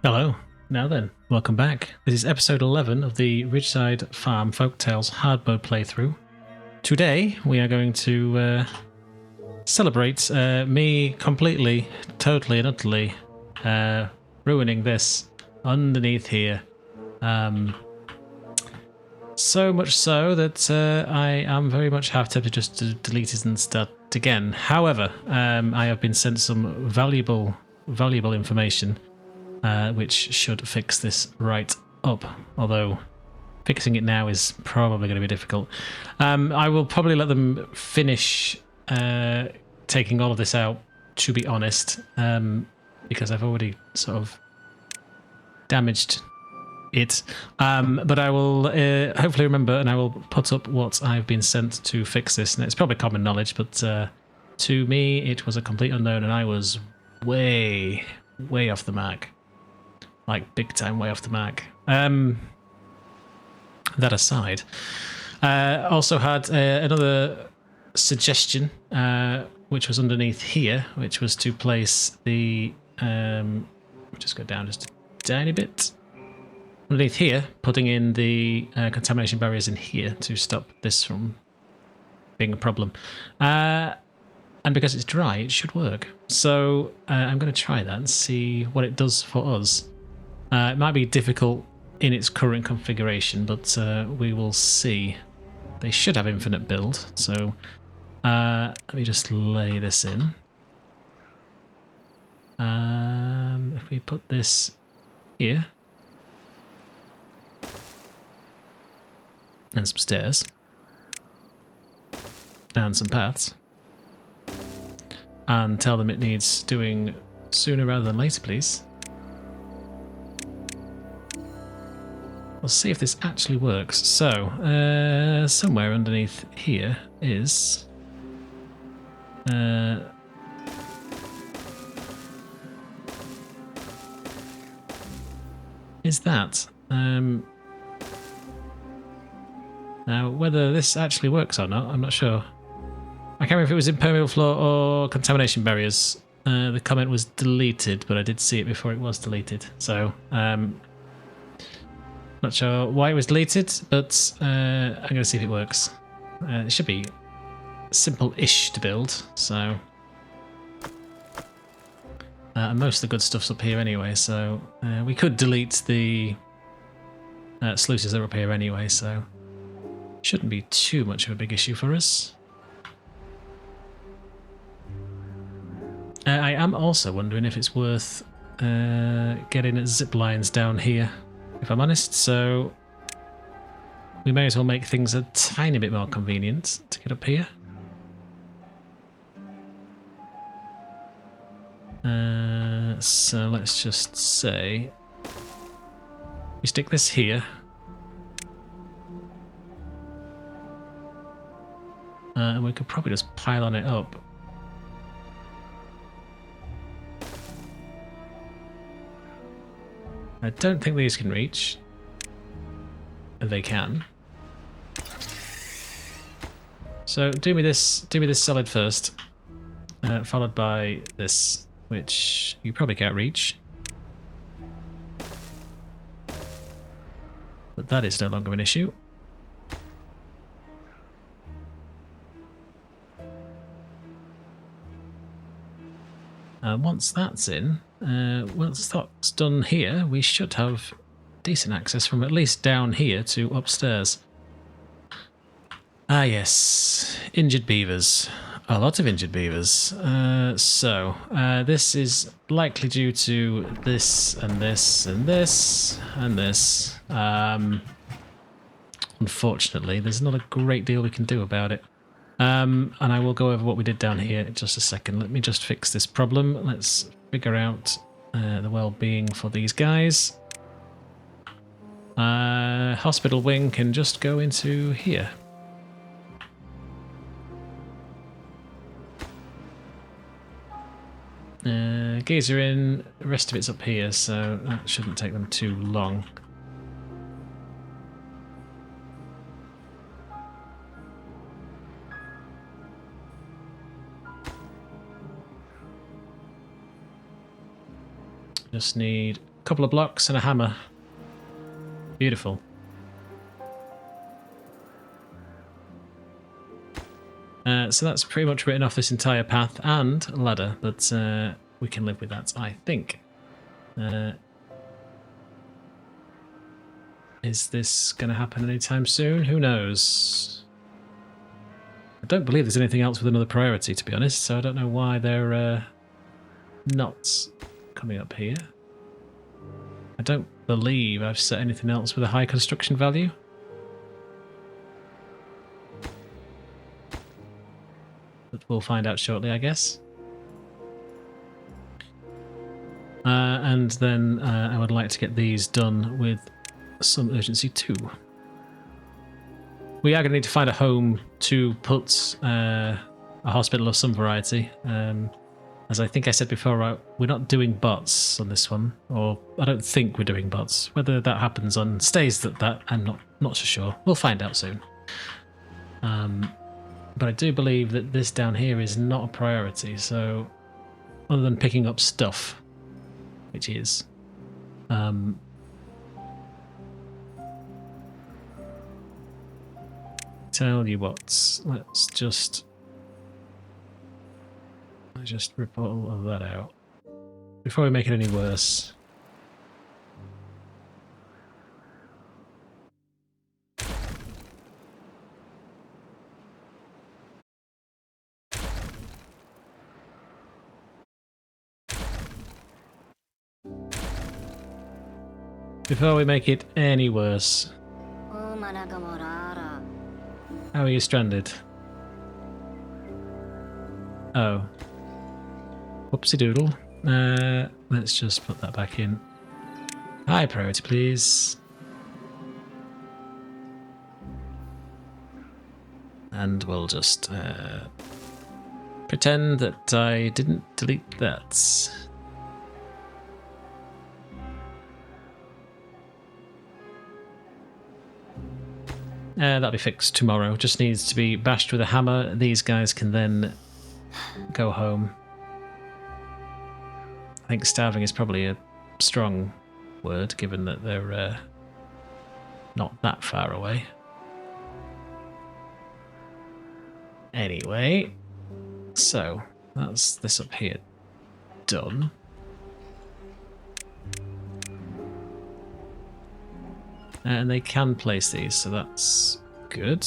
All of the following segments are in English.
Hello. Now then, welcome back. This is episode 11 of the Ridgeside Farm Folktales hard mode playthrough. Today, we are going to celebrate me completely, totally and utterly ruining this underneath here. So much so that I am very much half tempted just to delete it and start again. However, I have been sent some valuable information which should fix this right up, although fixing it now is probably going to be difficult. I will probably let them finish taking all of this out, to be honest, because I've already sort of damaged it. But I will hopefully remember, and I will put up what I've been sent to fix this. And it's probably common knowledge, but to me it was a complete unknown, and I was way off the mark. Like, big time way off the mark. That aside, also had another suggestion, which was underneath here, which was to place the... just go down just a tiny bit. Underneath here, putting in the contamination barriers in here to stop this from being a problem. And because it's dry, it should work. So I'm going to try that and see what it does for us. It might be difficult in its current configuration, but we will see. They should have infinite build, so let me just lay this in. If we put this here, and some stairs, and some paths, and tell them it needs doing sooner rather than later, please. We'll see if this actually works. So, somewhere underneath here is... is that. Now, whether this actually works or not, I'm not sure. I can't remember if it was impermeable floor or contamination barriers. The comment was deleted, but I did see it before it was deleted. So, not sure why it was deleted, but I'm going to see if it works. It should be simple-ish to build, so... and most of the good stuff's up here anyway, so we could delete the sluices that are up here anyway, so shouldn't be too much of a big issue for us. I am also wondering if it's worth getting zip lines down here, if I'm honest, so we may as well make things a tiny bit more convenient to get up here. So let's just say we stick this here. And we could probably just pile on it up. I don't think these can reach. They can. So do me this solid first, followed by this, which you probably can't reach. But that is no longer an issue. Once that's in, once that's done here, we should have decent access from at least down here to upstairs. Ah yes, injured beavers. A lot of injured beavers. This is likely due to this and this and this and this. Unfortunately, there's not a great deal we can do about it. And I will go over what we did down here in just a second. Let me just fix this problem. Let's figure out the well-being for these guys. Hospital wing can just go into here. Geyser in, the rest of it's up here, so that shouldn't take them too long. Just need couple of blocks and a hammer. Beautiful. So that's pretty much written off this entire path and a ladder, but we can live with that, I think. Is this going to happen anytime soon? Who knows? I don't believe there's anything else with another priority, to be honest, so I don't know why they're not coming up here. I don't believe I've set anything else with a high construction value. But we'll find out shortly, I guess. And then I would like to get these done with some urgency too. We are going to need to find a home to put a hospital of some variety. As I think I said before, right, we're not doing bots on this one, or I don't think we're doing bots. Whether that happens on stays that I'm not so sure. We'll find out soon. But I do believe that this down here is not a priority, so other than picking up stuff, which is tell you what, let's just rip all of that out before we make it any worse. Before we make it any worse. How are you stranded? Oh. Whoopsie doodle. Let's just put that back in. High priority, please. And we'll just pretend that I didn't delete that. That'll be fixed tomorrow. Just needs to be bashed with a hammer. These guys can then go home. I think starving is probably a strong word, given that they're not that far away. Anyway, so that's this up here done. And they can place these, so that's good.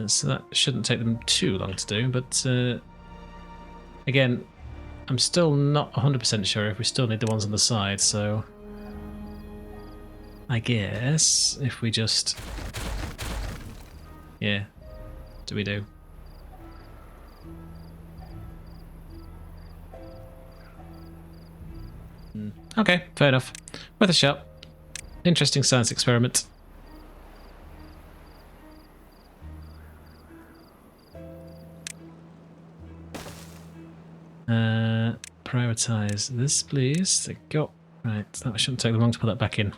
So that shouldn't take them too long to do, but again, I'm still not 100% sure if we still need the ones on the side, so I guess if we just... Yeah, do we do? Okay, fair enough. Worth a shot. Interesting science experiment. Prioritize this, please. There you go. Right, that shouldn't take them long to put that back in.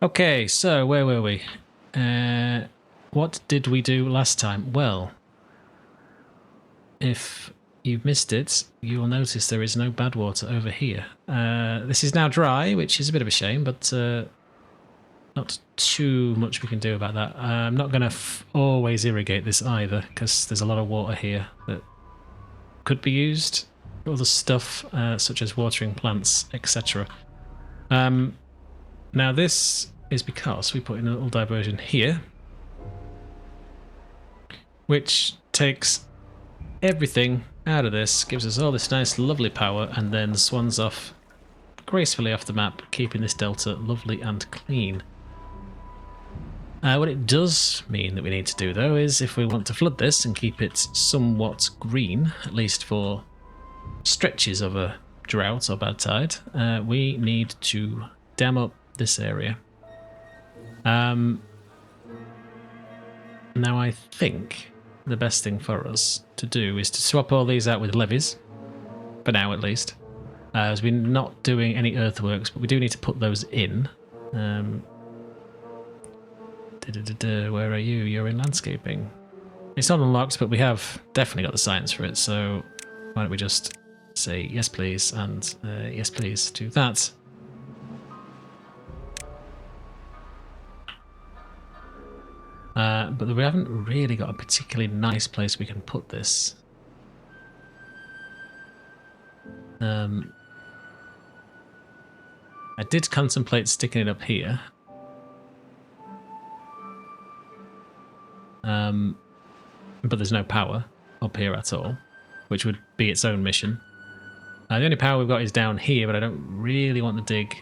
Okay, so where were we? What did we do last time? Well, if you've missed it, you will notice there is no bad water over here. This is now dry, which is a bit of a shame, but not too much we can do about that. I'm not going to always irrigate this either, because there's a lot of water here that could be used for other stuff, such as watering plants, etc. Now this is because we put in a little diversion here, which takes everything out of this, gives us all this nice lovely power, and then swans off gracefully off the map, keeping this delta lovely and clean. What it does mean that we need to do, though, is if we want to flood this and keep it somewhat green, at least for stretches of a drought or bad tide, we need to dam up this area. Now I think the best thing for us to do is to swap all these out with levees, for now at least, as we're not doing any earthworks, but we do need to put those in. Where are you? You're in landscaping. It's not unlocked, but we have definitely got the science for it, so why don't we just say yes please and yes please to that. But we haven't really got a particularly nice place we can put this. I did contemplate sticking it up here. But there's no power up here at all, which would be its own mission. The only power we've got is down here, but I don't really want to dig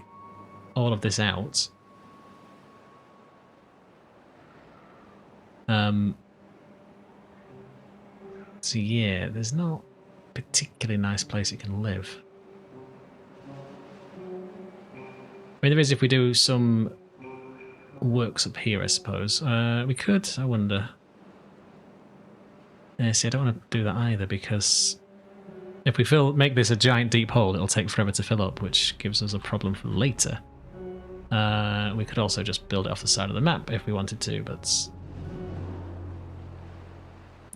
all of this out. So yeah, there's not a particularly nice place it can live. I mean, there is if we do some works up here, I suppose. We could, I wonder. Yeah, see, I don't want to do that either, because if we make this a giant deep hole, it'll take forever to fill up, which gives us a problem for later. We could also just build it off the side of the map if we wanted to, but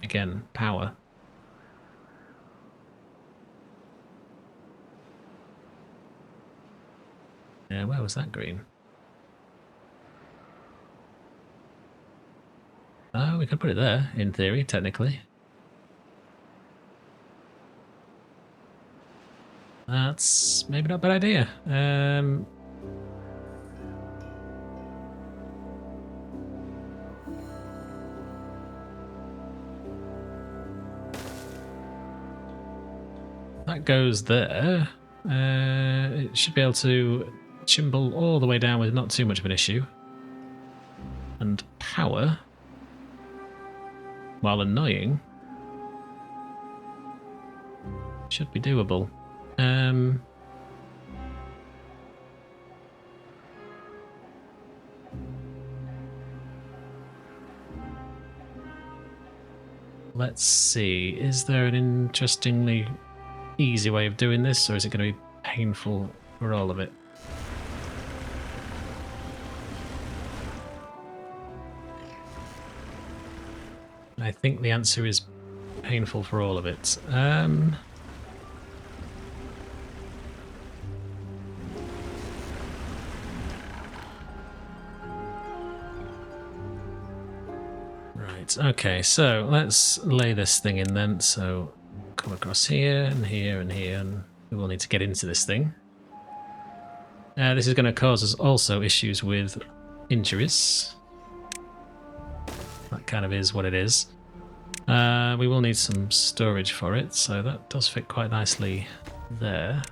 again, power. Yeah, where was that green? Oh, we could put it there, in theory, technically. That's maybe not a bad idea. That goes there. It should be able to chimble all the way down with not too much of an issue. And power, while annoying, should be doable. Let's see, is there an interestingly easy way of doing this, or is it going to be painful for all of it? I think the answer is painful for all of it. Right, okay, so let's lay this thing in then. So come across here and here and here, and we will need to get into this thing. This is going to cause us also issues with injuries. That kind of is what it is. We will need some storage for it, so that does fit quite nicely there.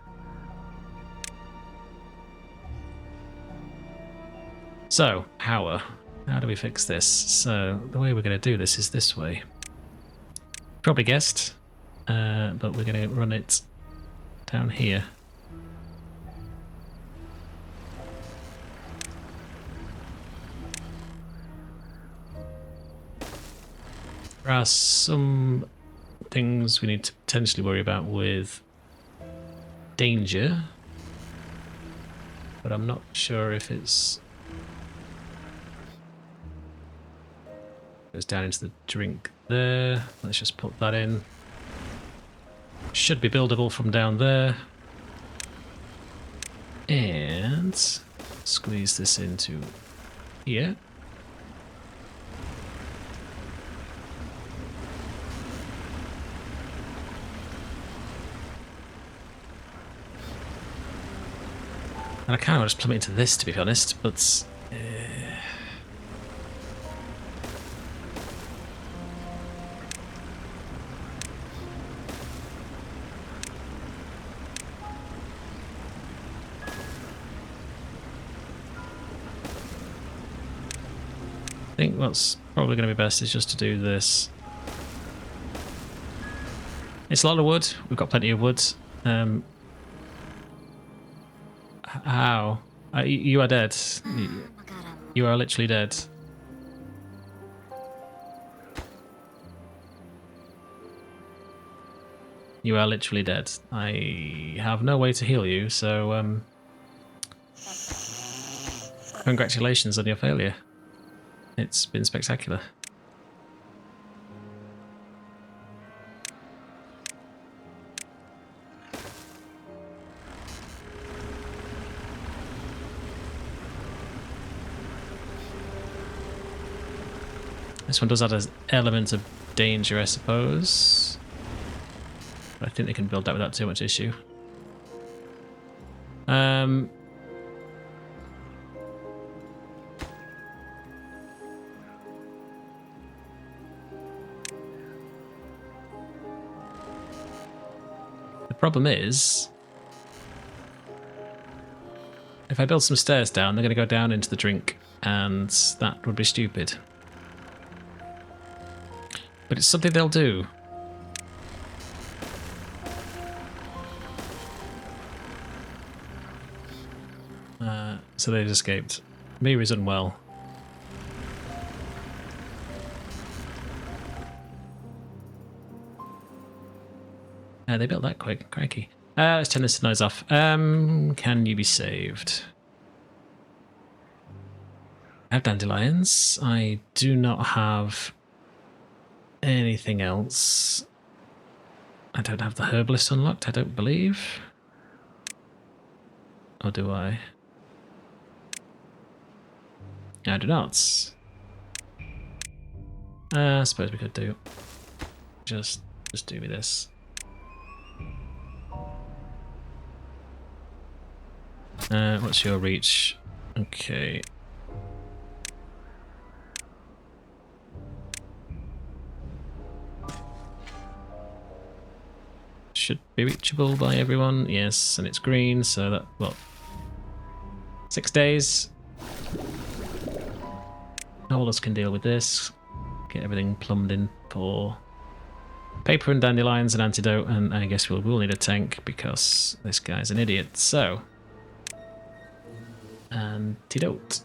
So, power. How do we fix this? So, the way we're going to do this is this way. Probably guessed, but we're going to run it down here. There are some things we need to potentially worry about with danger, but I'm not sure if it's... Goes down into the drink there. Let's just put that in. Should be buildable from down there. And squeeze this into here. And I kind of want to just plummet into this, to be honest, but... I think what's probably going to be best is just to do this. It's a lot of wood. We've got plenty of wood. How? You are dead. You are literally dead. You are literally dead. I have no way to heal you, so congratulations on your failure. It's been spectacular. This one does add an element of danger, I suppose. But I think they can build that without too much issue. The problem is, if I build some stairs down, they're going to go down into the drink, and that would be stupid. But it's something they'll do. So they've escaped. Miri's unwell. They built that quick. Crikey. Let's turn this noise off. Can you be saved? I have dandelions. I do not have anything else. I don't have the herbalist unlocked, I don't believe. Or do I? I do not. I suppose we could do. Just do me this. What's your reach? Okay. Should be reachable by everyone. Yes, and it's green, so that, what? 6 days. All of us can deal with this. Get everything plumbed in for paper and dandelions and antidote, and I guess we'll need a tank because this guy's an idiot. So, antidote.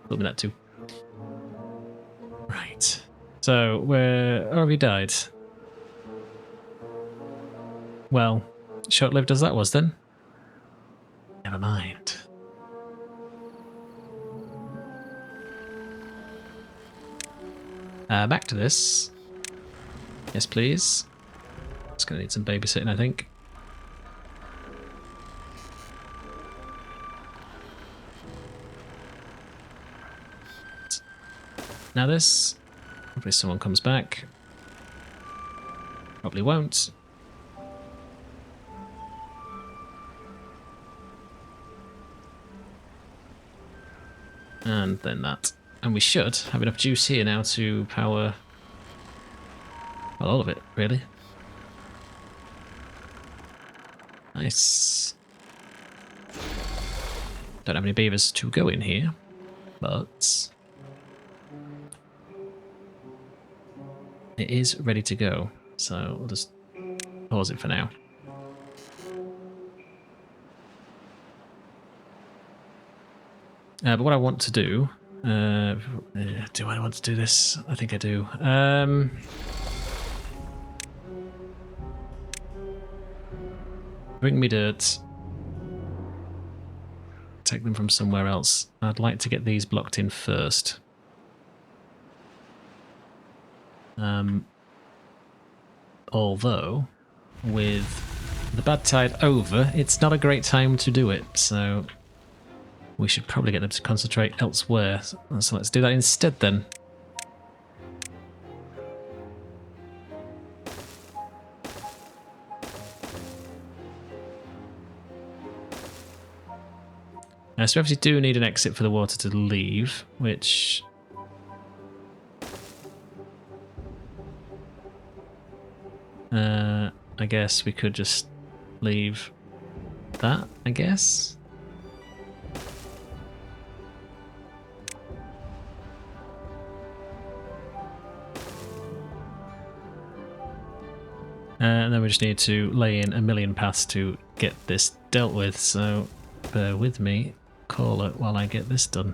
Put me that too. Right. So, where have you died? Well, short-lived as that was then. Never mind. Back to this. Yes, please. It's going to need some babysitting, I think. Now this. Hopefully someone comes back. Probably won't. And then that. And we should have enough juice here now to power, well, all of it, really. Nice. Don't have any beavers to go in here, but it is ready to go. So we'll just pause it for now. But what I want to do... do I want to do this? I think I do. Bring me dirt. Take them from somewhere else. I'd like to get these blocked in first. Although, with the bad tide over, it's not a great time to do it, so we should probably get them to concentrate elsewhere. So let's do that instead then. So we obviously do need an exit for the water to leave, which... I guess we could just leave that, I guess. And then we just need to lay in a million paths to get this dealt with, so bear with me, call it while I get this done.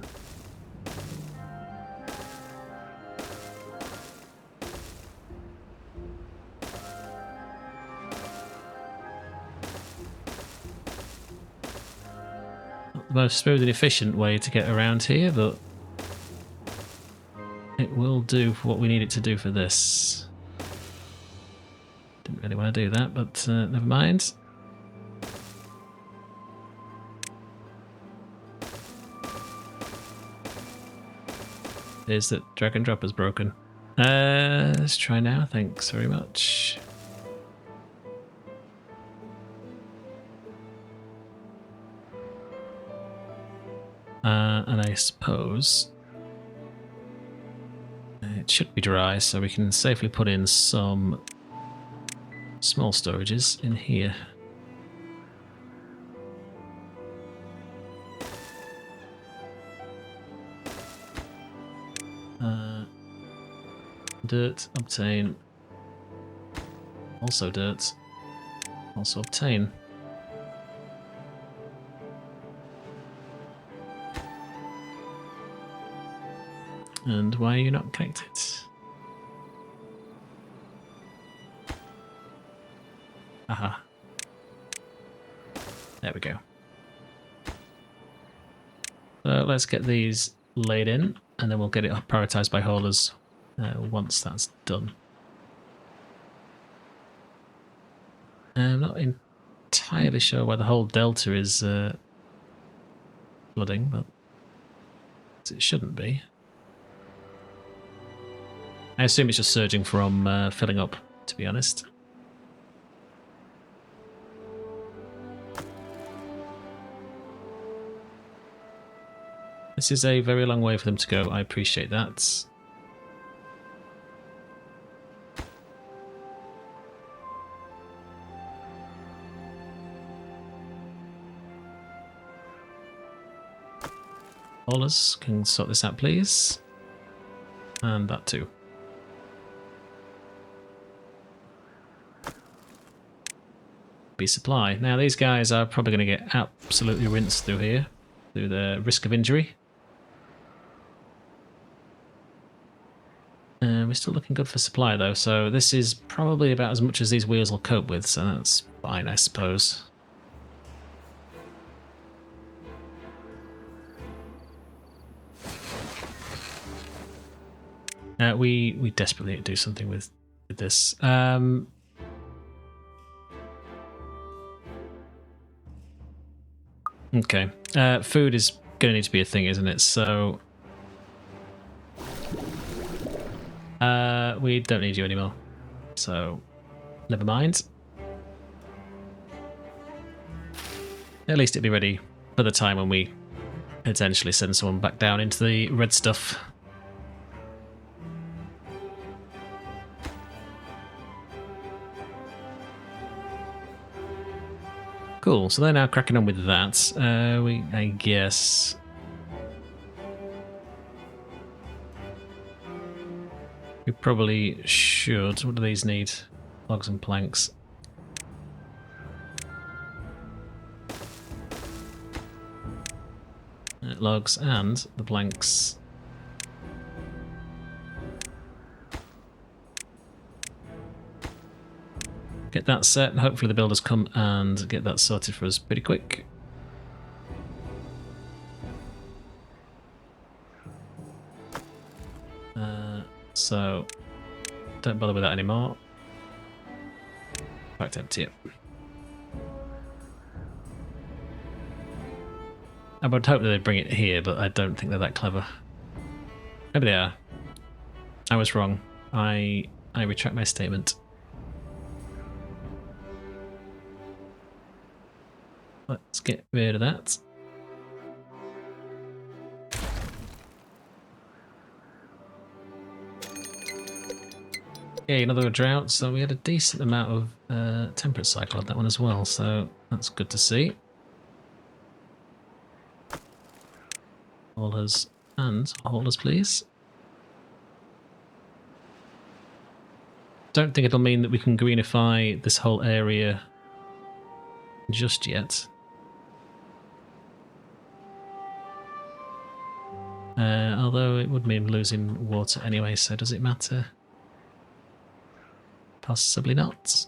Not the most smooth and efficient way to get around here, but it will do for what we need it to do for this. Didn't really want to do that, but never mind. Is that drag and drop is broken. Let's try now. Thanks very much. And I suppose it should be dry, so we can safely put in some small storages in here. Dirt, obtain. Also dirt. Also obtain. And why are you not connected? Aha. There we go. So let's get these laid in, and then we'll get it prioritized by haulers once that's done. I'm not entirely sure why the whole delta is flooding, but it shouldn't be. I assume it's just surging from filling up, to be honest. This is a very long way for them to go. I appreciate that. Haulers can sort this out, please. And that too. Be supply. Now these guys are probably going to get absolutely rinsed through here, through the risk of injury. We're still looking good for supply though, so this is probably about as much as these wheels will cope with, so that's fine, I suppose. We desperately need to do something with this. Okay. Food is going to need to be a thing, isn't it? So we don't need you anymore. So never mind. At least it'll be ready for the time when we potentially send someone back down into the red stuff. Cool, so they're now cracking on with that. I guess... we probably should. What do these need? Logs and planks. Logs and the planks. Get that set, and hopefully the builders come and get that sorted for us pretty quick. So, don't bother with that anymore. In fact, empty it. I would hope that they'd bring it here, but I don't think they're that clever. Maybe they are. I was wrong. I retract my statement. Let's get rid of that. Okay, another drought, so we had a decent amount of temperate cycle on that one as well, so that's good to see. Haulers and haulers, please. Don't think it'll mean that we can greenify this whole area just yet. Although it would mean losing water anyway, so does it matter? Possibly not.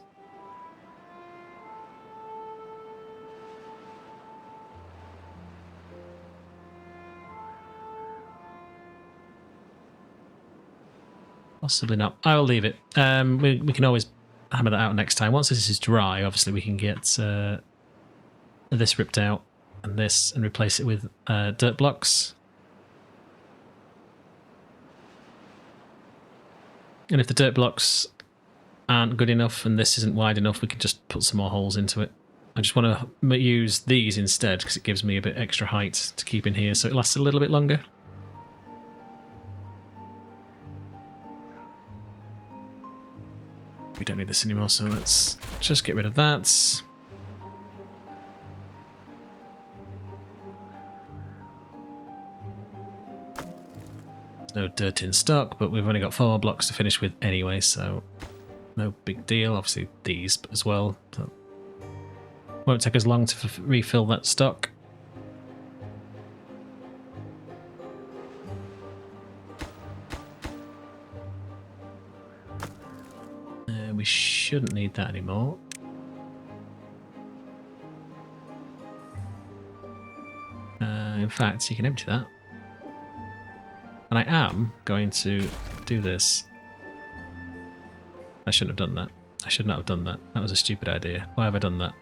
Possibly not. I'll leave it. We can always hammer that out next time. Once this is dry, obviously we can get this ripped out and this and replace it with dirt blocks. And if the dirt blocks aren't good enough and this isn't wide enough, we can just put some more holes into it. I just want to use these instead because it gives me a bit extra height to keep in here so it lasts a little bit longer. We don't need this anymore, so let's just get rid of that. No dirt in stock, but we've only got 4 blocks to finish with anyway, so no big deal. Obviously these as well. But won't take us long to refill that stock. We shouldn't need that anymore. In fact, you can empty that. And I am going to do this. I shouldn't have done that. I should not have done that. That was a stupid idea. Why have I done that?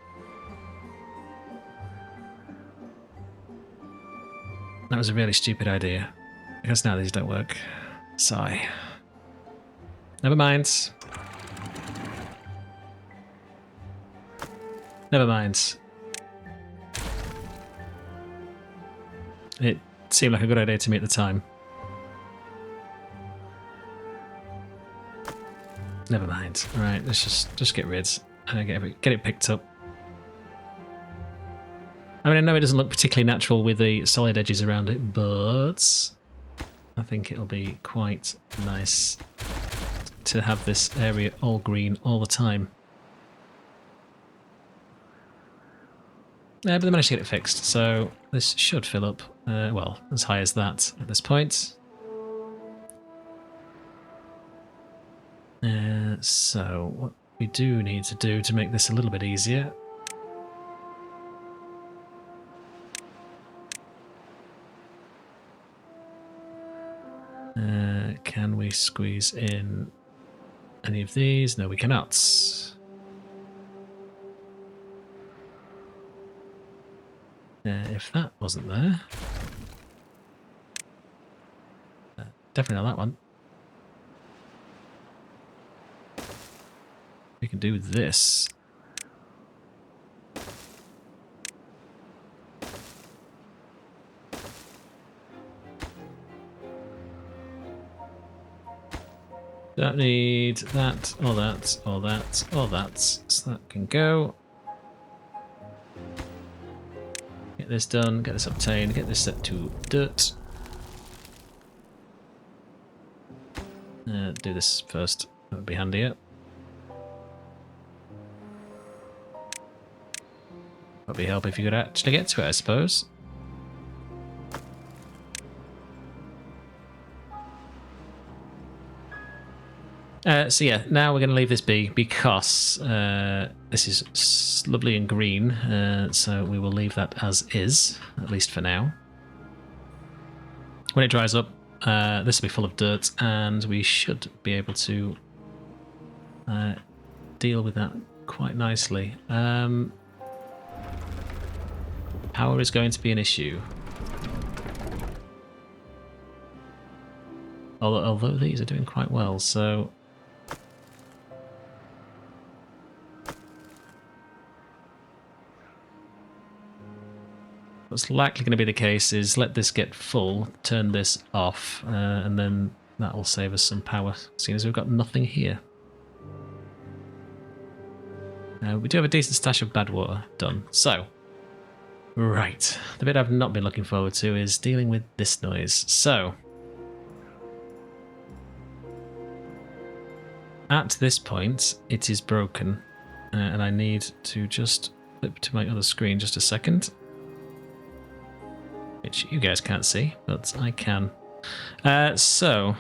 That was a really stupid idea. Because now these don't work. Sigh. Never mind. Never mind. It seemed like a good idea to me at the time. Never mind. Alright, let's just get rid and get it picked up. I mean, I know it doesn't look particularly natural with the solid edges around it, but I think it'll be quite nice to have this area all green all the time. But they managed to get it fixed, so this should fill up, well, as high as that at this point. So, what we do need to do to make this a little bit easier can we squeeze in any of these? No, we cannot. If that wasn't there, definitely not that one. We can do this. Don't need that, or that, or that, or that. So that can go. Get this done, get this obtained, get this set to dirt. Do this first, that would be handier. Would be help if you could actually get to it, I suppose. So yeah, now we're going to leave this be because this is lovely and green, so we will leave that as is, at least for now. When it dries up, this will be full of dirt, and we should be able to deal with that quite nicely. Power is going to be an issue. Although these are doing quite well, so... What's likely going to be the case is let this get full, turn this off, and then that will save us some power, seeing as we've got nothing here. We do have a decent stash of bad water done. So, right, the bit I've not been looking forward to is dealing with this noise. So, at this point, it is broken, and I need to just flip to my other screen just a second. Which you guys can't see, but I can. It seems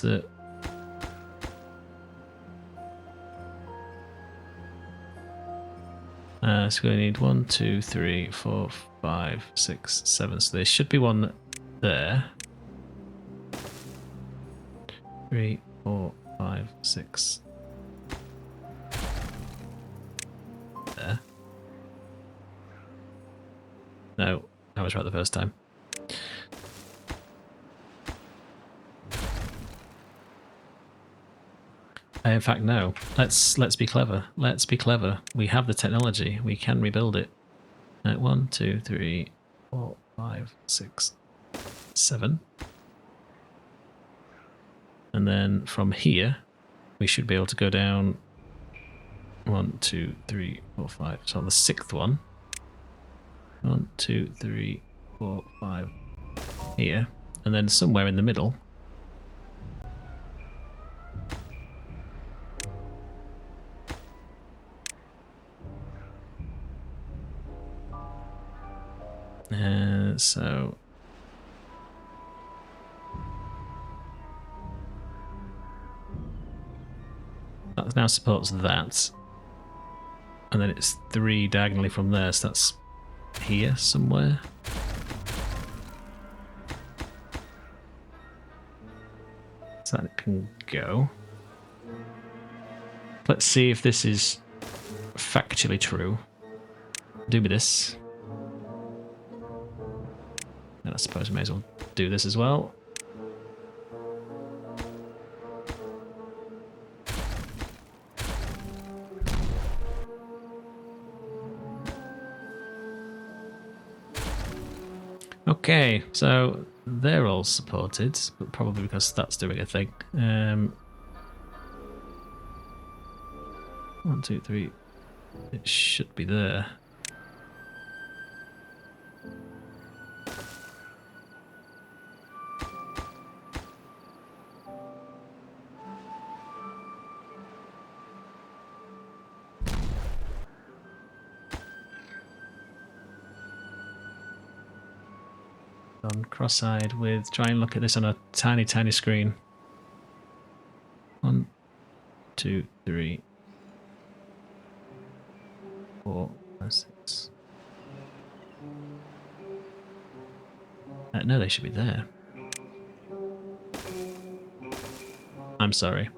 that so we need 1, 2, 3, 4, 5, 6, 7. So there should be one there. 3, 4, 5, 6. There. No, I was right the first time. In fact, no. Let's be clever. Let's be clever. We have the technology. We can rebuild it. 1, 2, 3, 4, 5, 6, 7. And then from here, we should be able to go down 1, 2, 3, 4, 5. So on the 6th one. 1, 2, 3, 4, 5. Here. And then somewhere in the middle. So that now supports that, and then it's 3 diagonally from there, so that's here somewhere. So that can go. Let's see if this is factually true. Do me this. And I suppose we may as well do this as well. Okay, so they're all supported, but probably because that's doing a thing. 1, 2, 3. It should be there. On cross-eyed with, try and look at this on a tiny, tiny screen. 1, 2, 3, 4, 5, 6. No, they should be there. I'm sorry.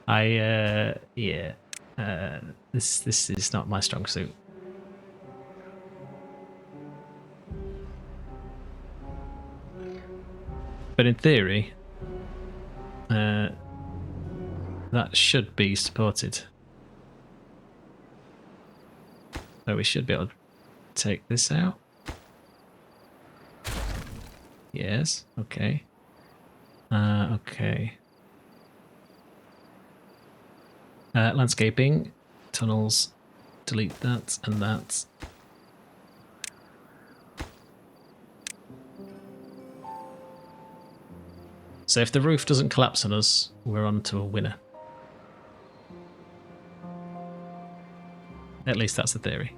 Yeah. This is not my strong suit. But in theory, that should be supported. So we should be able to take this out. Yes, okay. Okay. Landscaping, tunnels, delete that and that. So if the roof doesn't collapse on us, we're on to a winner. At least that's the theory.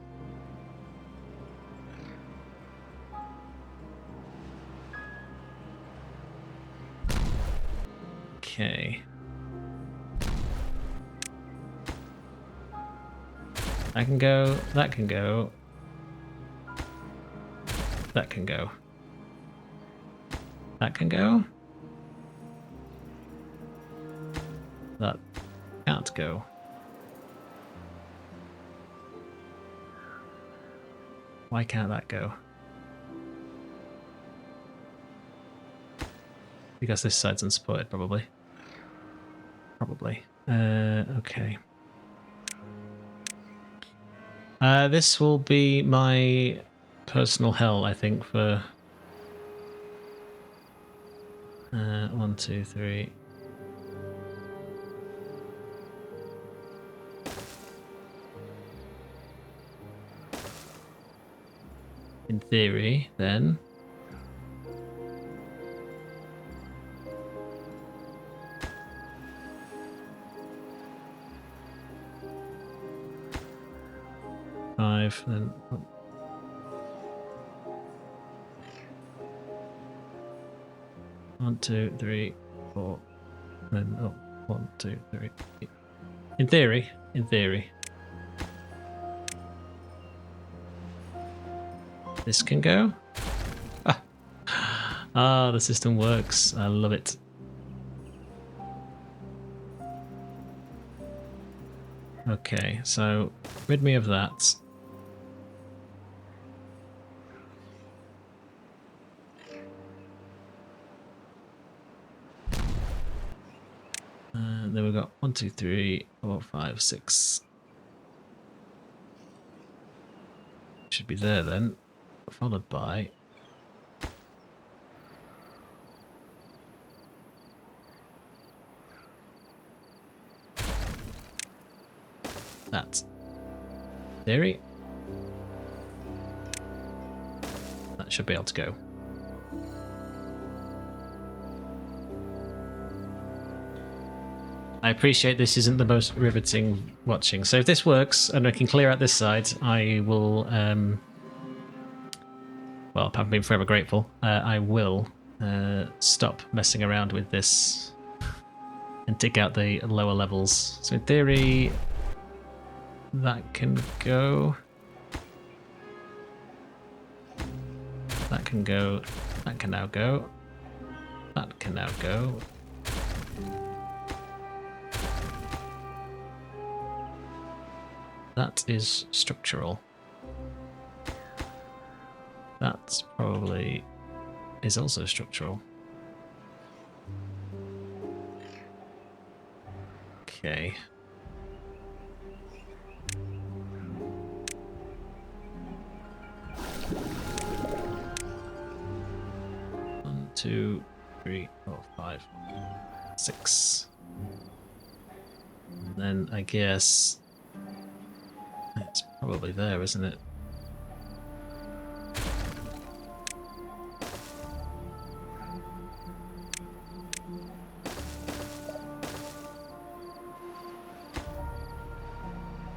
Okay. That can go, that can go. That can go. That can go. That can't go. Why can't that go? Because this side's unsupported, probably. Probably. Okay. This will be my personal hell, I think, for 1, 2, 3. In theory, then. Then 1, 2, 3, 4. Then 1, 2, 3. In theory, this can go. Ah, the system works. I love it. Okay, so rid me of that. Then we've got 1, 2, 3, 4, 5, 6. Should be there then, followed by that. Theory. That should be able to go. I appreciate this isn't the most riveting watching. So if this works and I can clear out this side, I will, well, apart from being forever grateful, I will stop messing around with this and dig out the lower levels. So in theory, that can go. That can go. That can now go. That can now go. That is structural. That probably is also structural. Okay. One, 2, 3, 4, 5, 6. And then I guess it's probably there, isn't it?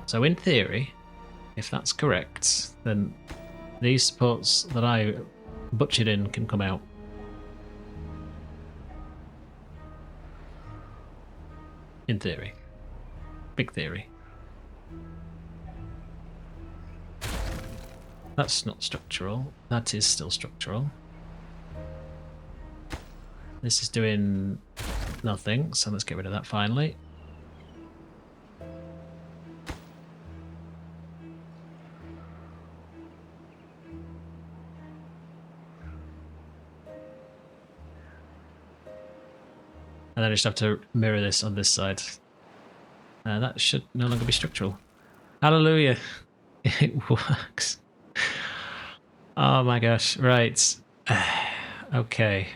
So in theory, if that's correct, then these supports that I butchered in can come out. In theory. Big theory. That's not structural. That is still structural. This is doing nothing, so let's get rid of that finally. And then I just have to mirror this on this side. That should no longer be structural. Hallelujah! It works. Oh my gosh, right. Okay.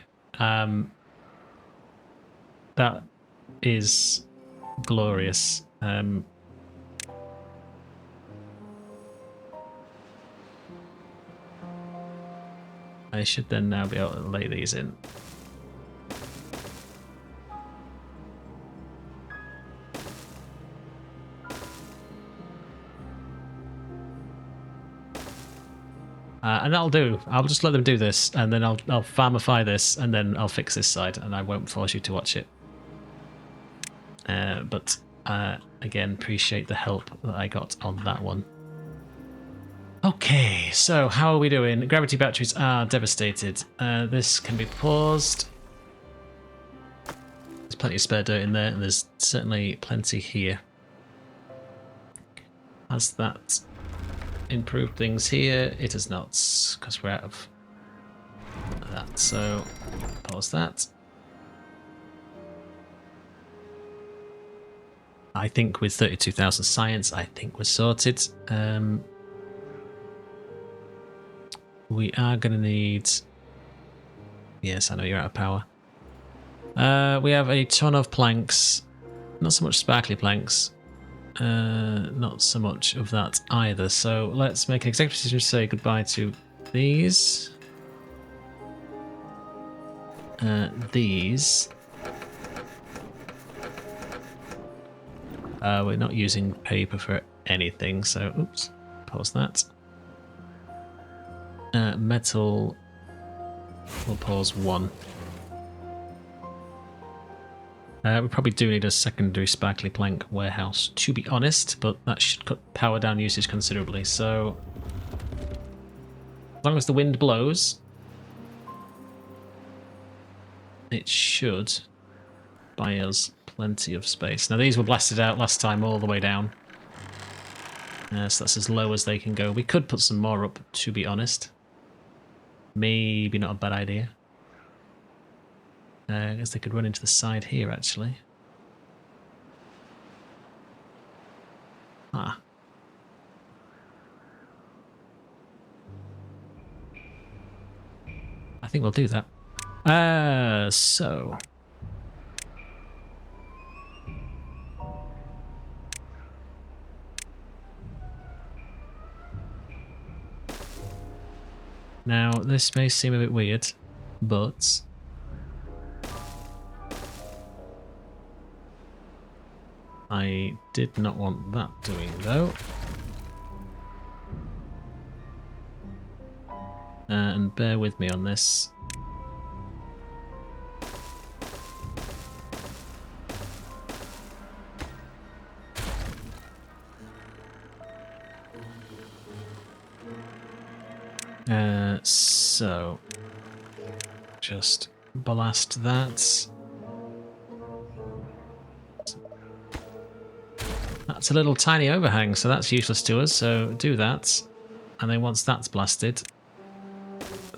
That is glorious. I should then now be able to lay these in. And that'll do. I'll just let them do this, and then I'll farmify this, and then I'll fix this side, and I won't force you to watch it. But again, appreciate the help that I got on that one. Okay, so how are we doing? Gravity batteries are devastated. This can be paused. There's plenty of spare dirt in there, and there's certainly plenty here. Has that improved things here? It has not, because we're out of that. So pause that. I think with 32,000 science, I think we're sorted. We are going to need... Yes, I know you're out of power. We have a ton of planks. Not so much sparkly planks. Not so much of that either. So let's make an executive decision to say goodbye to these. These. We're not using paper for anything, so oops, pause that. Metal, we'll pause 1. We probably do need a secondary sparkly plank warehouse, to be honest, but that should cut power down usage considerably. So as long as the wind blows, it should buy us plenty of space. Now these were blasted out last time all the way down. So that's as low as they can go. We could put some more up, to be honest. Maybe not a bad idea. I guess they could run into the side here, actually. Ah. I think we'll do that. So... Now, this may seem a bit weird, but... I did not want that doing, though. And bear with me on this. So... just blast that. That's a little tiny overhang, so that's useless to us, so do that. And then once that's blasted,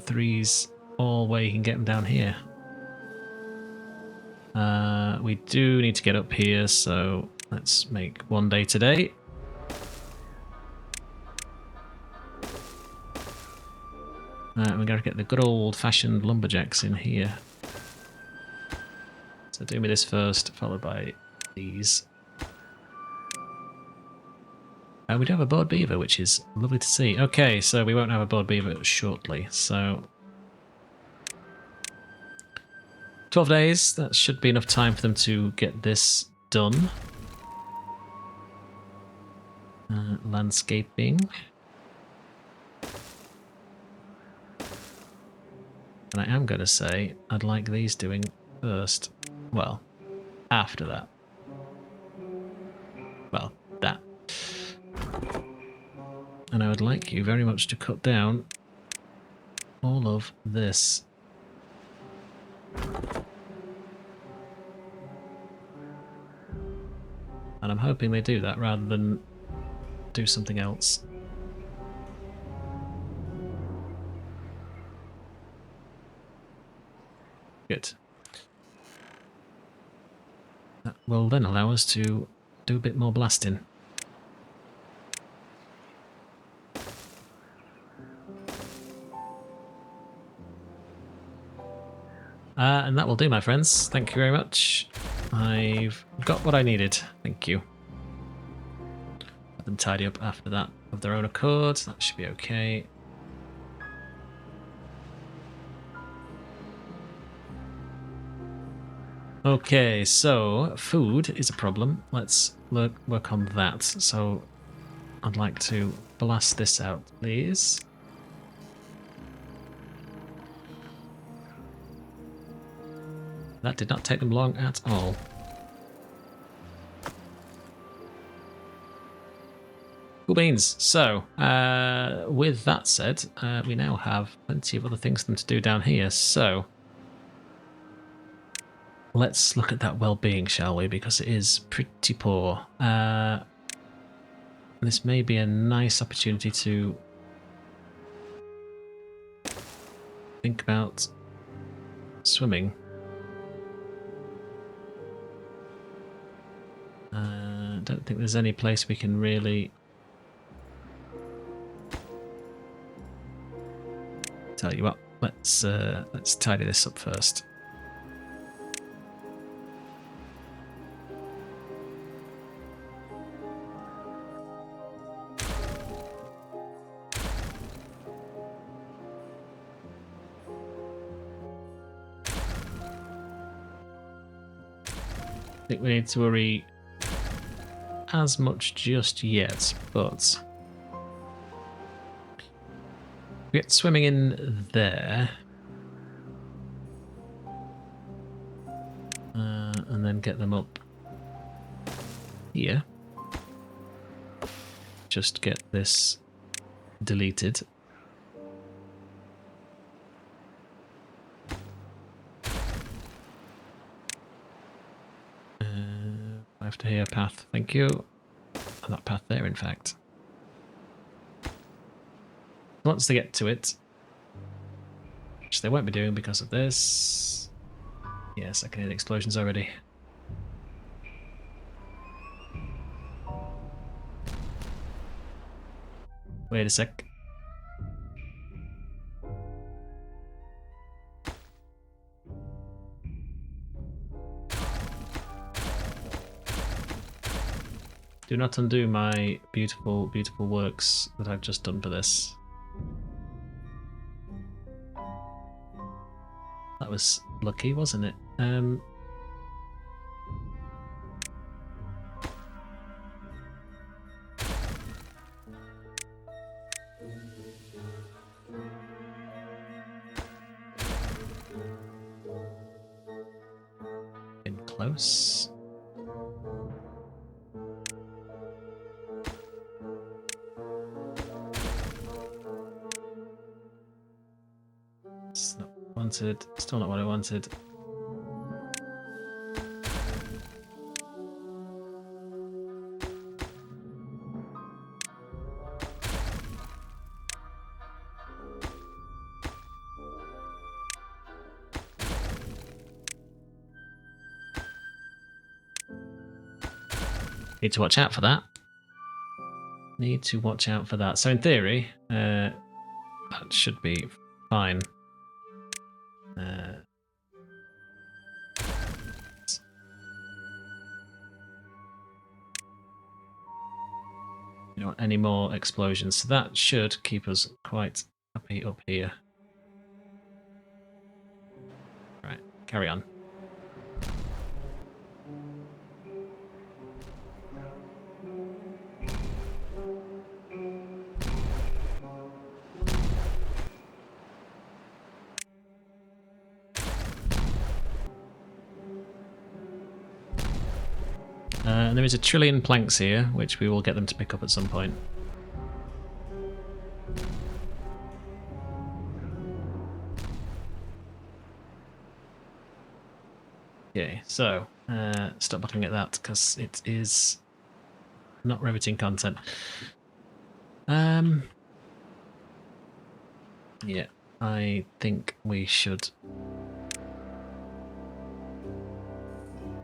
three's all where you can get them down here. We do need to get up here, so let's make one day today. We're going to get the good old-fashioned lumberjacks in here. So do me this first, followed by these. We do have a bored beaver, which is lovely to see. Okay, so we won't have a bored beaver shortly, so... 12 days, that should be enough time for them to get this done. Landscaping. And I am going to say I'd like these doing first. Well, after that. Well, that. And I would like you very much to cut down all of this. And I'm hoping they do that rather than do something else. Good. That will then allow us to do a bit more blasting. And that will do, my friends. Thank you very much. I've got what I needed. Thank you. Let them tidy up after that of their own accord. That should be okay. Okay, so food is a problem. Let's work on that. So I'd like to blast this out, please. That did not take them long at all. Cool beans. So, with that said, we now have plenty of other things for them to do down here. So, let's look at that well-being, shall we? Because it is pretty poor. This may be a nice opportunity to think about swimming. Don't think there's any place we can really... Tell you what, let's tidy this up first. I think we need to worry as much just yet, but we get swimming in there, and then get them up here. Just get this deleted. here, path. Thank you. And that path there, in fact. Once they get to it, which they won't be doing because of this. Yes, I can hear the explosions already. Wait a sec. Do not undo my beautiful, beautiful works that I've just done for this. That was lucky, wasn't it? Been close. It's not wanted. Still not what I wanted. Need to watch out for that. Need to watch out for that. So in theory, that should be fine. You don't want any more explosions, so that should keep us quite happy up here. Right, carry on. And there is 1 trillion planks here, which we will get them to pick up at some point. Okay, so stop looking at that because it is not riveting content. Yeah, I think we should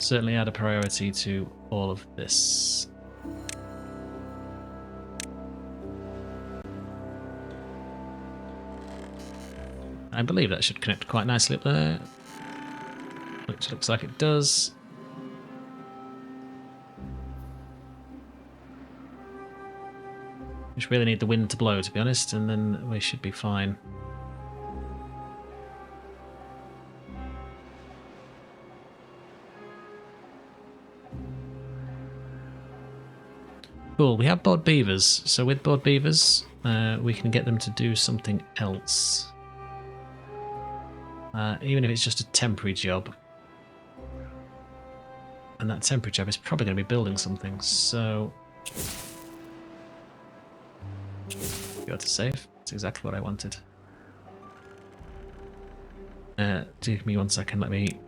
certainly add a priority to all of this. I believe that should connect quite nicely up there, which looks like it does. We just really need the wind to blow, to be honest, and then we should be fine. Cool, we have board beavers, so with board beavers, we can get them to do something else. Even if it's just a temporary job. And that temporary job is probably going to be building something, so... Go to save. That's exactly what I wanted. Give me 1 second, let me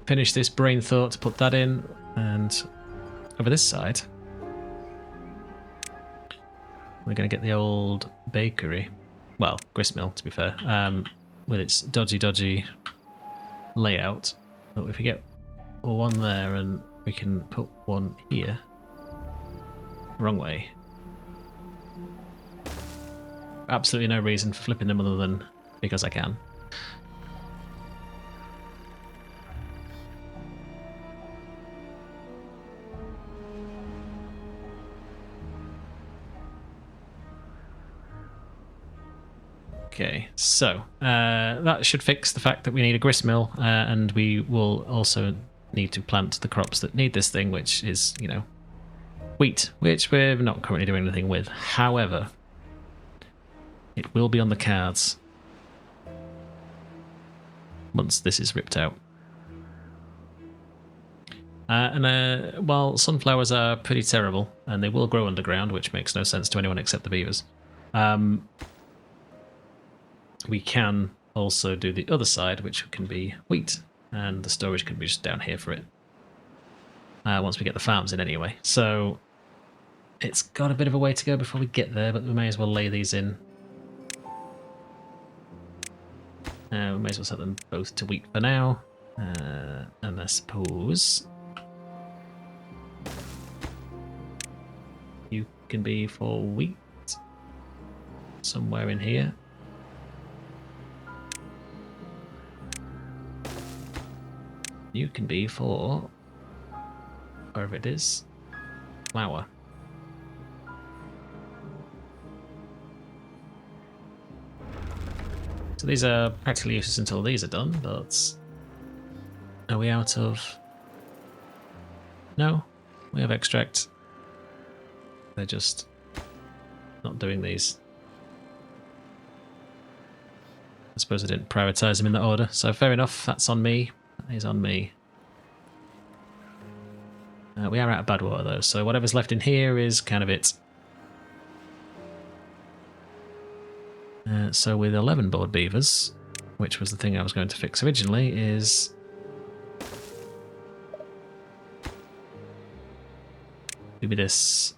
finish this brain thought, put that in, and over this side, we're going to get the old bakery. Well, gristmill, to be fair, with its dodgy layout. But if we get one there and we can put one here. Wrong way. Absolutely no reason for flipping them other than because I can. Okay, so that should fix the fact that we need a gristmill, and we will also need to plant the crops that need this thing, which is, you know, wheat, which we're not currently doing anything with. However, it will be on the cards once this is ripped out. And while sunflowers are pretty terrible, and they will grow underground, which makes no sense to anyone except the beavers, we can also do the other side, which can be wheat, and the storage can be just down here for it. once we get the farms in anyway. So it's got a bit of a way to go before we get there, but we may as well lay these in. We may as well set them both to wheat for now. And I suppose you can be for wheat somewhere in here. You can be for wherever it is, flour. So these are practically useless until these are done, but are we out of... No, we have extract. They're just not doing these. I suppose I didn't prioritize them in that order, so fair enough, that's on me. That is on me. We are out of bad water though, so whatever's left in here is kind of it. So with 11 board beavers, which was the thing I was going to fix originally, is... maybe this...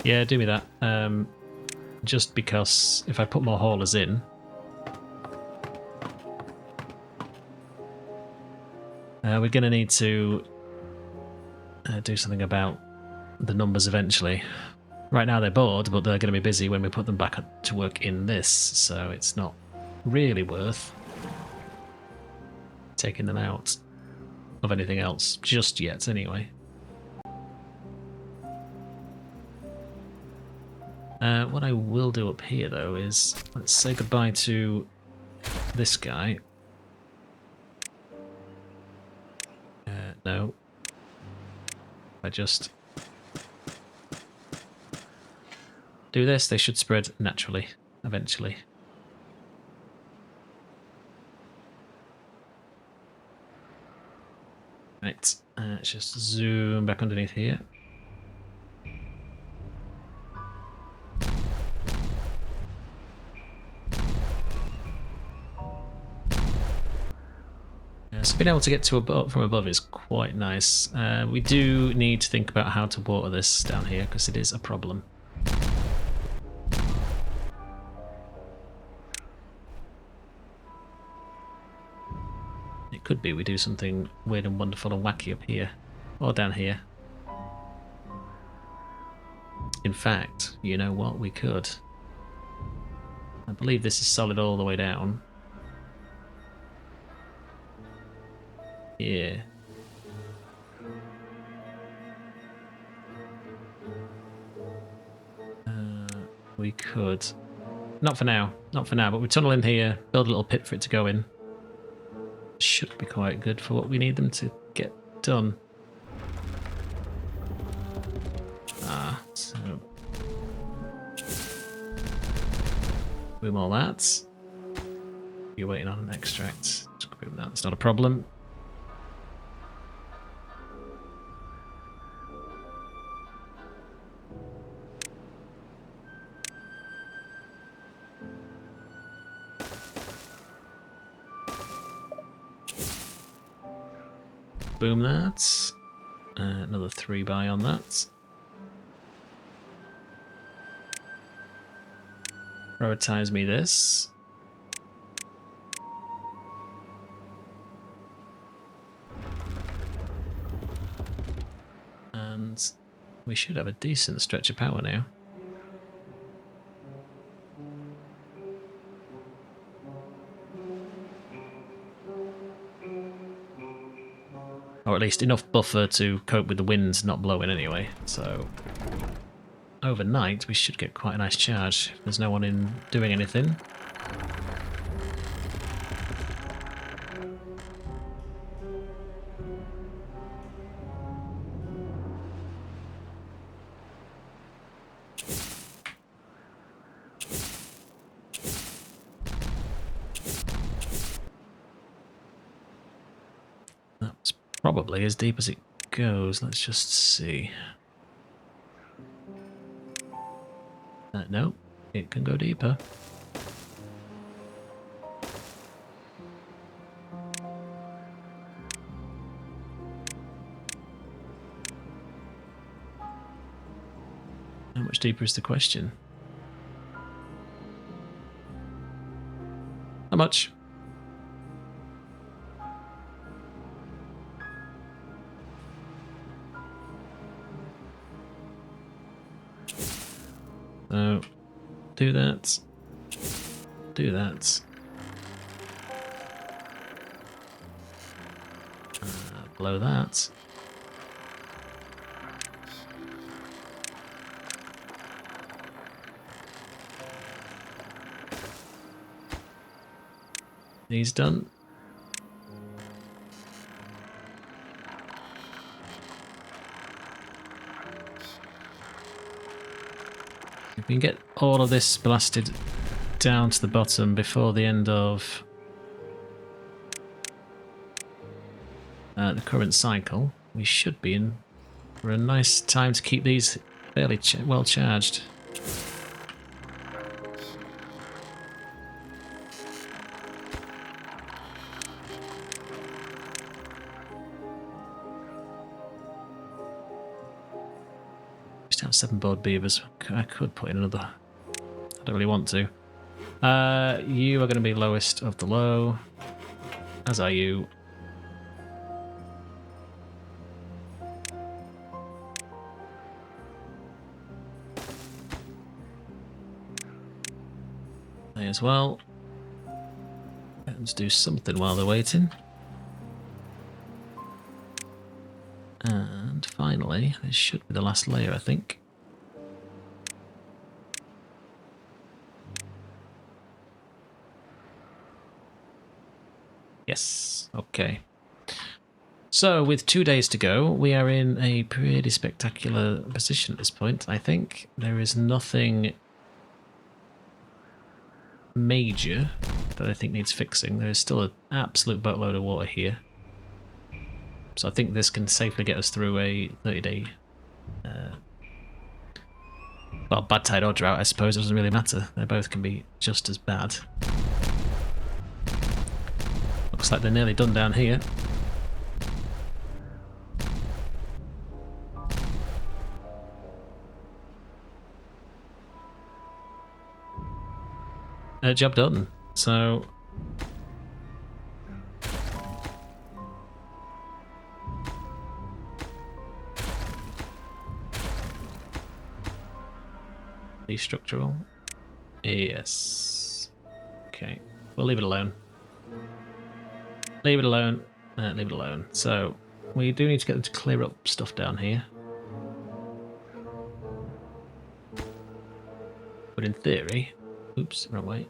yeah, do me that. Just because if I put more haulers in... we're going to need to do something about the numbers eventually. Right now they're bored, but they're going to be busy when we put them back to work in this, so it's not really worth taking them out of anything else, just yet anyway. What I will do up here though is, let's say goodbye to this guy. No. I just do this, they should spread naturally, eventually. Right, let's just zoom back underneath here. So being able to get to from above is quite nice. We do need to think about how to water this down here because it is a problem. It could be we do something weird and wonderful and wacky up here or down here. In fact, you know what? We could. I believe this is solid all the way down. Yeah. We could. Not for now. Not for now, but we tunnel in here, build a little pit for it to go in. Should be quite good for what we need them to get done. So... boom all that. You're waiting on an extract. Just boom that, it's not a problem. Boom that. Another 3x on that. Prioritize me this. And we should have a decent stretch of power now. Or at least enough buffer to cope with the winds not blowing anyway. So overnight we should get quite a nice charge if there's no one in doing anything. That's probably as deep as it goes. Let's just see. No. It can go deeper. How much deeper is the question? How much? So, do that. Do that. Blow that. He's done. If we can get all of this blasted down to the bottom before the end of the current cycle, we should be in for a nice time to keep these fairly well charged. Just have 7 board beavers. I could put in another. I don't really want to. You are going to be lowest of the low, as are you. They as well. Let's do something while they're waiting. And finally, this should be the last layer, I think. Yes, okay. So, with 2 days to go, we are in a pretty spectacular position at this point, I think. There is nothing major that I think needs fixing. There is still an absolute boatload of water here. So I think this can safely get us through a 30-day... well, bad tide or drought, I suppose. It doesn't really matter. They both can be just as bad. Looks like they're nearly done down here. Job done. So... structural. Yes. Okay. We'll leave it alone. Leave it alone. Leave it alone. So, we do need to get them to clear up stuff down here. But in theory... Oops, wrong way.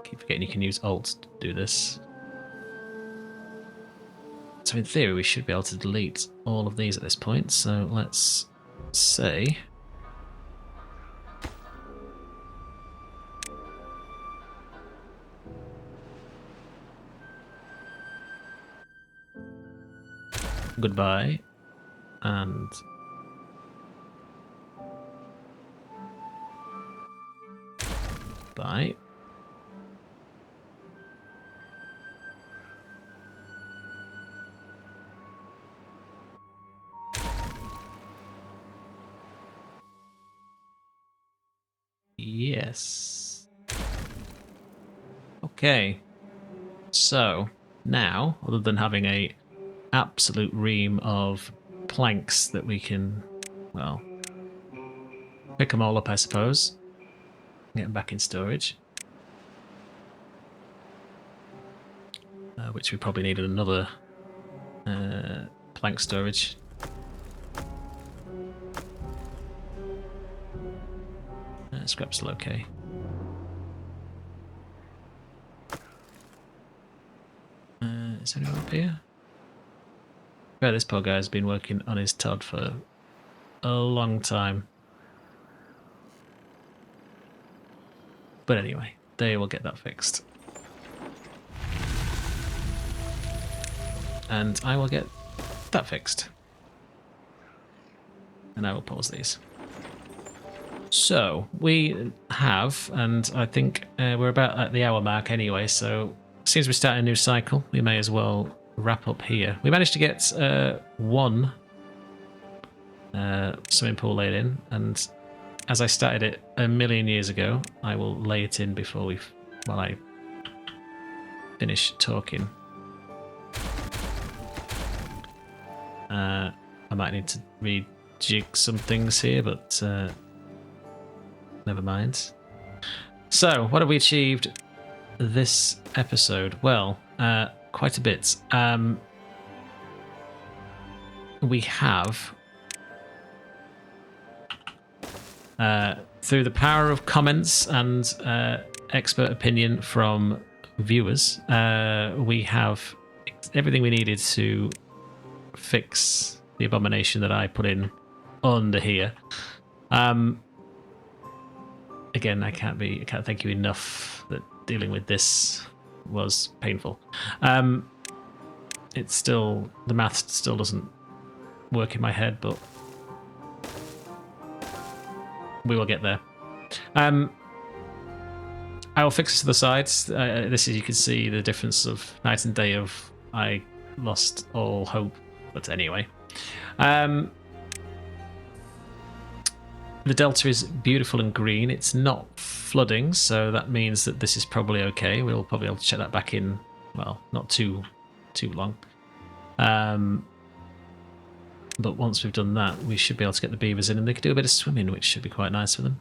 Keep forgetting you can use Alt to do this. So in theory we should be able to delete all of these at this point, so let's say... goodbye, and... bye. Yes. Okay. So, now, other than having a absolute ream of planks that we can, well, pick them all up, I suppose. Get them back in storage. Which we probably needed another plank storage. Scrap's still okay. Is anyone up here? Yeah, this poor guy's been working on his Todd for a long time. But anyway, they will get that fixed. And I will get that fixed. and I will pause these. So we have, and I think we're about at the hour mark anyway, so since we're starting a new cycle, we may as well wrap up here. We managed to get one swimming pool laid in, and as I started it a million years ago, I will lay it in before while I finish talking. I might need to rejig some things here, but never mind. So, what have we achieved this episode? Well, quite a bit. We have, through the power of comments and expert opinion from viewers, we have everything we needed to fix the abomination that I put in under here. Again, I can't thank you enough that dealing with this was painful. It's still, the math still doesn't work in my head, but we will get there. I will fix this to the sides. This is, you can see the difference of night and day of I lost all hope, but anyway. The delta is beautiful and green. It's not flooding, so that means that this is probably okay. We'll probably be able to check that back in, well, not too long. But once we've done that, we should be able to get the beavers in, and they can do a bit of swimming, which should be quite nice for them.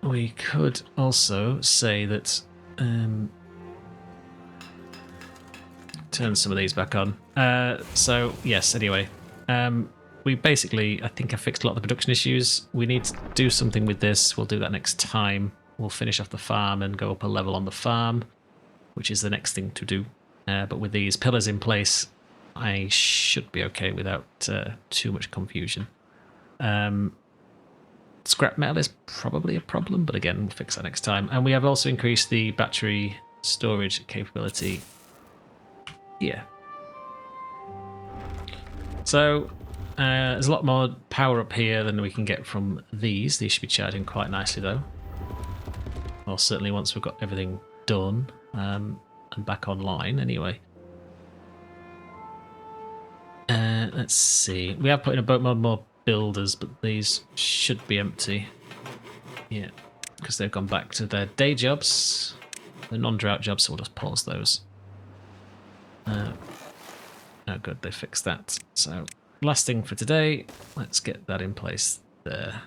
We could also say that turn some of these back on. So yes, anyway. We basically, I think I fixed a lot of the production issues. We need to do something with this. We'll do that next time. We'll finish off the farm and go up a level on the farm, which is the next thing to do. But with these pillars in place, I should be okay without too much confusion. Scrap metal is probably a problem, but again, we'll fix that next time. And we have also increased the battery storage capability here. So there's a lot more power up here than we can get from these. These should be charging quite nicely though. Well, certainly once we've got everything done and back online anyway. Let's see. We have put in a boatload more builders, but these should be empty. Yeah, because they've gone back to their day jobs. The non-drought jobs, so we'll just pause those. Oh good, they fixed that. So last thing for today, let's get that in place there.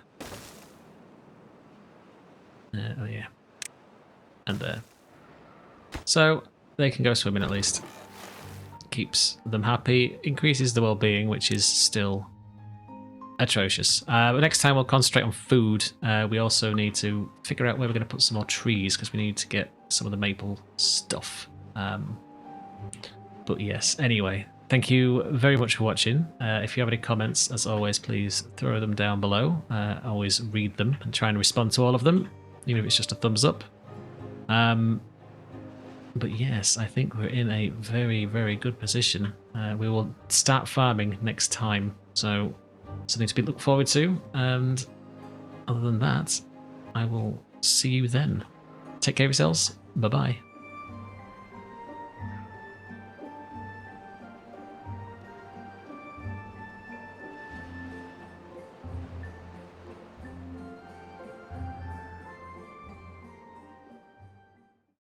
Oh yeah. And there. So they can go swimming at least. Keeps them happy, increases the well-being, which is still atrocious. But next time we'll concentrate on food. We also need to figure out where we're going to put some more trees, because we need to get some of the maple stuff. But yes, anyway, thank you very much for watching. If you have any comments, as always, please throw them down below. I always read them and try and respond to all of them, even if it's just a thumbs up. But yes, I think we're in a very, very good position. We will start farming next time, so something to look forward to. And other than that, I will see you then. Take care of yourselves. Bye-bye.